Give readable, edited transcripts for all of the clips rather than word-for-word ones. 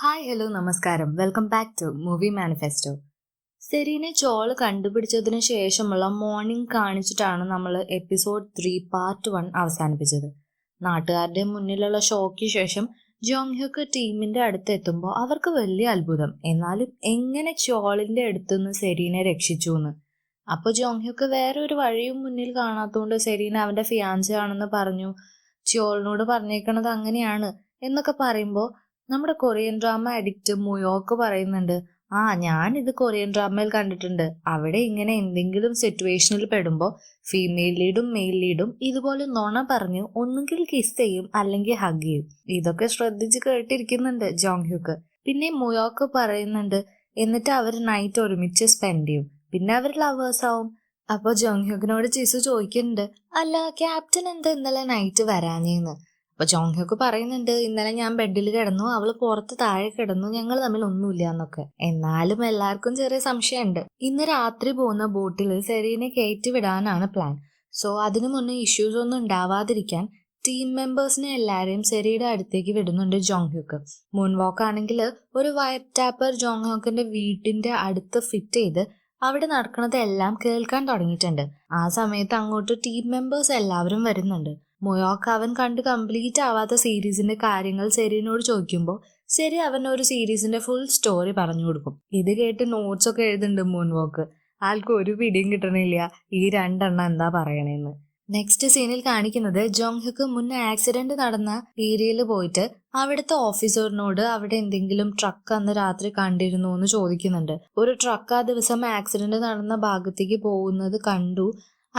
Hi hello നമസ്കാരം, welcome back to movie manifesto. സെറീനെ ചോള് കണ്ടുപിടിച്ചതിന് ശേഷമുള്ള മോർണിംഗ് കാണിച്ചിട്ടാണ് നമ്മൾ എപ്പിസോഡ് 3 പാർട്ട് 1 അവസാനിപ്പിച്ചത്. നാട്ടുകാരുടെ മുന്നിലുള്ള ഷോയ്ക്ക് ശേഷം ജോങ് ഹ്യുക്ക് ടീമിന്റെ അടുത്ത് എത്തുമ്പോൾ അവർക്ക് വലിയ അത്ഭുതം. എന്നാലും എങ്ങനെ ചോളിന്റെ അടുത്തുനിന്ന് സെറീനെ രക്ഷിച്ചു എന്ന്. അപ്പോൾ ജോങ് ഹ്യുക്ക് വേറെ ഒരു വഴിയും മുന്നിൽ കാണാത്തതുകൊണ്ട് സെറീന അവന്റെ ഫിയാൻസി ആണെന്ന് പറഞ്ഞു. ചോളിനോട് പറഞ്ഞേക്കണത് അങ്ങനെയാണ് എന്നൊക്കെ പറയുമ്പോൾ നമ്മുടെ കൊറിയൻ ഡ്രാമ അഡിക്റ്റ് മുയോക്ക് പറയുന്നുണ്ട്, ഞാനിത് കൊറിയൻ ഡ്രാമയിൽ കണ്ടിട്ടുണ്ട്. അവിടെ ഇങ്ങനെ എന്തെങ്കിലും സിറ്റുവേഷനിൽ പെടുമ്പോൾ ഫീമെയിൽ ലീഡും മെയിൽ ലീഡും ഇതുപോലെ നുണ പറഞ്ഞ് ഒന്നുകിൽ കിസ് ചെയ്യും അല്ലെങ്കിൽ ഹഗ് ചെയ്യും. ഇതൊക്കെ ശ്രദ്ധിച്ച് കേട്ടിരിക്കുന്നുണ്ട് ജോങ് ഹ്യുക്ക്. പിന്നെ മുയോക്ക് പറയുന്നുണ്ട്, എന്നിട്ട് അവർ നൈറ്റ് ഒരുമിച്ച് സ്പെൻഡ് ചെയ്യും, പിന്നെ അവർ ലവേഴ്സ് ആവും. അപ്പോൾ ജോങ് ഹ്യുക്കിനോട് ജിസു ചോദിക്കുന്നുണ്ട്, അല്ല ക്യാപ്റ്റൻ എന്താ ഇന്നലെ നൈറ്റ് വരാഞ്ഞേന്ന്. അപ്പൊ ജോങ് ഹ്യുക്ക് പറയുന്നുണ്ട്, ഇന്നലെ ഞാൻ ബെഡിൽ കിടന്നു, അവള് പുറത്ത് താഴെ കിടന്നു, ഞങ്ങൾ തമ്മിൽ ഒന്നുമില്ല എന്നൊക്കെ. എന്നാലും എല്ലാവർക്കും ചെറിയ സംശയമുണ്ട്. ഇന്ന് രാത്രി പോകുന്ന ബോട്ടിൽ സെറീനെ കയറ്റി വിടാനാണ് പ്ലാൻ. സോ അതിനു മുന്നേ ഇഷ്യൂസ് ഒന്നും ഉണ്ടാവാതിരിക്കാൻ ടീം മെമ്പേഴ്സിനെ എല്ലാരെയും സെറിയുടെ അടുത്തേക്ക് വിടുന്നുണ്ട് ജോങ് ഹ്യുക്ക്. മൂൺ വാക്ക് ആണെങ്കിൽ ഒരു വയർ ടാപ്പർ ജോങ് ഹ്യുക്കിന്റെ വീട്ടിന്റെ അടുത്ത് ഫിറ്റ് ചെയ്ത് അവിടെ നടക്കുന്നതെല്ലാം കേൾക്കാൻ തുടങ്ങിയിട്ടുണ്ട്. ആ സമയത്ത് അങ്ങോട്ട് ടീം മെമ്പേഴ്സ് എല്ലാവരും വരുന്നുണ്ട്. മൊയോക്ക് അവൻ കണ്ട് കംപ്ലീറ്റ് ആവാത്ത സീരീസിന്റെ കാര്യങ്ങൾ സെറീനോട് ചോദിക്കുമ്പോൾ സെറി അവൻ ഒരു സീരീസിന്റെ ഫുൾ സ്റ്റോറി പറഞ്ഞു കൊടുക്കും. ഇത് കേട്ട് നോട്ട്സ് ഒക്കെ എഴുതുന്നുണ്ട് മൂൺവാക്ക്. ആൾക്ക് ഒരു പിടിയും കിട്ടണില്ല ഈ രണ്ടെണ്ണം എന്താ പറയണേന്ന്. നെക്സ്റ്റ് സീനിൽ കാണിക്കുന്നത് ജോങ് ഹ്യുക്ക് മുന്നേ ആക്സിഡന്റ് നടന്ന ഏരിയയിൽ പോയിട്ട് അവിടുത്തെ ഓഫീസറിനോട് അവിടെ എന്തെങ്കിലും ട്രക്ക് അന്ന് രാത്രി കണ്ടിരുന്നു എന്ന് ചോദിക്കുന്നുണ്ട്. ഒരു ട്രക്ക് ആ ദിവസം ആക്സിഡന്റ് നടന്ന ഭാഗത്തേക്ക് പോകുന്നത് കണ്ടു,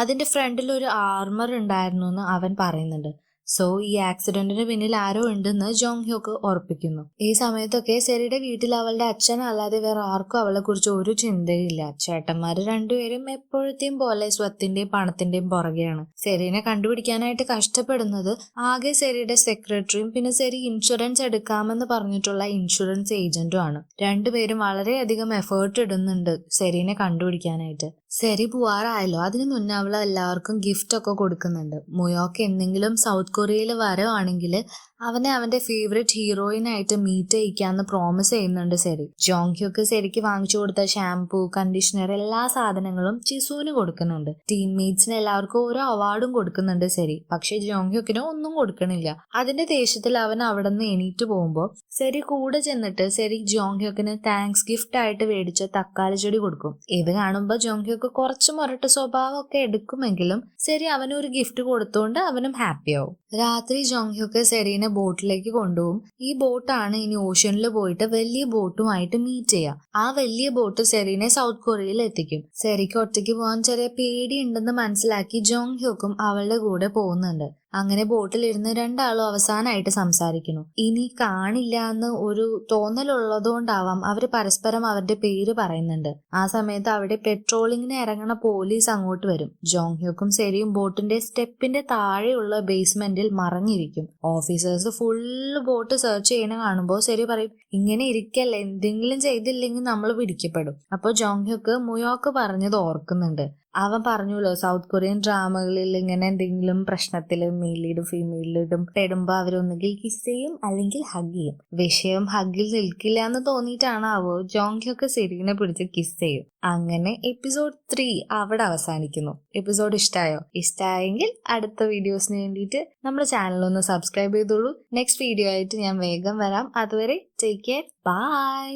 അതിന്റെ ഫ്രണ്ടിൽ ഒരു ആർമർ ഉണ്ടായിരുന്നു എന്ന് അവൻ പറയുന്നുണ്ട്. സോ ഈ ആക്സിഡന്റിന് പിന്നിൽ ആരോ ഉണ്ടെന്ന് ജോങ് ഹ്യുക്ക് ഉറപ്പിക്കുന്നു. ഈ സമയത്തൊക്കെ സെറിയുടെ വീട്ടിൽ അവളുടെ അച്ഛൻ അല്ലാതെ വേറെ ആർക്കും അവളെ കുറിച്ച് ഒരു ചിന്തയില്ല. ചേട്ടന്മാര് രണ്ടുപേരും എപ്പോഴത്തെയും പോലെ സ്വത്തിന്റെയും പണത്തിന്റെയും പുറകെയാണ്. സെറീനെ കണ്ടുപിടിക്കാനായിട്ട് കഷ്ടപ്പെടുന്നത് ആകെ സെറിയുടെ സെക്രട്ടറിയും പിന്നെ സെറി ഇൻഷുറൻസ് എടുക്കാമെന്ന് പറഞ്ഞിട്ടുള്ള ഇൻഷുറൻസ് ഏജന്റും ആണ്. രണ്ടുപേരും വളരെയധികം എഫേർട്ട് ഇടുന്നുണ്ട് സെറീനെ കണ്ടുപിടിക്കാനായിട്ട്. സെറി പോവാറായല്ലോ, അതിനു മുന്നേ അവൾ എല്ലാവർക്കും ഗിഫ്റ്റ് ഒക്കെ കൊടുക്കുന്നുണ്ട്. മുയോക്ക് എന്തെങ്കിലും സൗത്ത് കൊറിയയിൽ വരവാണെങ്കിൽ അവനെ അവന്റെ ഫേവറേറ്റ് ഹീറോയിനായിട്ട് മീറ്റ് ചെയ്യിക്കാന്ന് പ്രോമിസ് ചെയ്യുന്നുണ്ട് സെറി. ജോങ് ഹ്യുക്ക് സെറിക്ക് വാങ്ങിച്ചു കൊടുത്ത ഷാംപൂ, കണ്ടീഷണർ എല്ലാ സാധനങ്ങളും ജിസുവിന് കൊടുക്കുന്നുണ്ട്. ടീംമേറ്റ്സിന് എല്ലാവർക്കും ഓരോ അവാർഡും കൊടുക്കുന്നുണ്ട് സെറി. പക്ഷെ ജോങ് ഹ്യുക്കിന് ഒന്നും കൊടുക്കണില്ല. അതിന്റെ ദേഷ്യത്തിൽ അവൻ അവിടെ നിന്ന് എണീറ്റ് പോകുമ്പോൾ സെറി കൂടെ ചെന്നിട്ട് സെറി ജോങ് ഹ്യുക്കിന് താങ്ക്സ് ഗിഫ്റ്റ് ആയിട്ട് മേടിച്ച തക്കാളി ചെടി കൊടുക്കും. ഇത് കാണുമ്പോൾ ജോങ് ഹ്യുക്ക് കുറച്ച് മുരട്ട് സ്വഭാവമൊക്കെ എടുക്കുമെങ്കിലും സെറി അവനൊരു ഗിഫ്റ്റ് കൊടുത്തോണ്ട് അവനും ഹാപ്പി ആവും. രാത്രി ജോങ് ഹ്യുക്ക് സെറീനെ ബോട്ടിലേക്ക് കൊണ്ടുപോകും. ഈ ബോട്ടാണ് ഇനി ഓഷ്യനിൽ പോയിട്ട് വലിയ ബോട്ടുമായിട്ട് മീറ്റ് ചെയ്യുക. ആ വലിയ ബോട്ട് സെറീനെ സൗത്ത് കൊറിയയിൽ എത്തിക്കും. സെറിക്ക് ഒറ്റയ്ക്ക് പോകാൻ ചെറിയ പേടിയുണ്ടെന്ന് മനസ്സിലാക്കി ജോങ് ഹ്യുക്കും അവളുടെ കൂടെ പോകുന്നുണ്ട്. അങ്ങനെ ബോട്ടിലിരുന്ന് രണ്ടാളും അവസാനമായിട്ട് സംസാരിക്കുന്നു. ഇനി കാണില്ല എന്ന് ഒരു തോന്നലുള്ളതുകൊണ്ടാവാം അവര് പരസ്പരം അവരുടെ പേര് പറയുന്നുണ്ട്. ആ സമയത്ത് അവിടെ പെട്രോളിങ്ങിന് ഇറങ്ങണ പോലീസ് അങ്ങോട്ട് വരും. ജോങ് ഹ്യുക്കും സെറിയും ബോട്ടിന്റെ സ്റ്റെപ്പിന്റെ താഴെയുള്ള ബേസ്മെന്റിൽ മറഞ്ഞിരിക്കും. ഓഫീസേഴ്സ് ഫുള്ള് ബോട്ട് സെർച്ച് ചെയ്യണ കാണുമ്പോൾ സെറി പറയും, ഇങ്ങനെ ഇരിക്കല്ല, എന്തെങ്കിലും ചെയ്തില്ലെങ്കിൽ നമ്മൾ പിടിക്കപ്പെടും. അപ്പോൾ ജോങ് ഹ്യുക്ക് മുയോക്ക് പറഞ്ഞത് ഓർക്കുന്നുണ്ട്. അവൻ പറഞ്ഞല്ലോ, സൗത്ത് കൊറിയൻ ഡ്രാമകളിൽ ഇങ്ങനെ എന്തെങ്കിലും പ്രശ്നത്തില് മെയിൽ ലീഡും ഫീമെയിൽ ലീഡും പെടുമ്പോ അവരൊന്നുകിൽ കിസ് ചെയ്യും അല്ലെങ്കിൽ ഹഗ് ചെയ്യും. വിഷയം ഹഗിൽ നിൽക്കില്ല എന്ന് തോന്നിയിട്ടാണാവോ ജോങ് ഹ്യുക്ക് സെറീനെ പിടിച്ച് കിസ് ചെയ്യും. അങ്ങനെ എപ്പിസോഡ് 3 അവിടെ അവസാനിക്കുന്നു. എപ്പിസോഡ് ഇഷ്ടമായെങ്കിൽ അടുത്ത വീഡിയോസിന് വേണ്ടിയിട്ട് നമ്മുടെ ചാനൽ ഒന്ന് സബ്സ്ക്രൈബ് ചെയ്തോളൂ. നെക്സ്റ്റ് വീഡിയോ ആയിട്ട് ഞാൻ വേഗം വരാം. അതുവരെ ടേക്ക് കെയർ, ബൈ.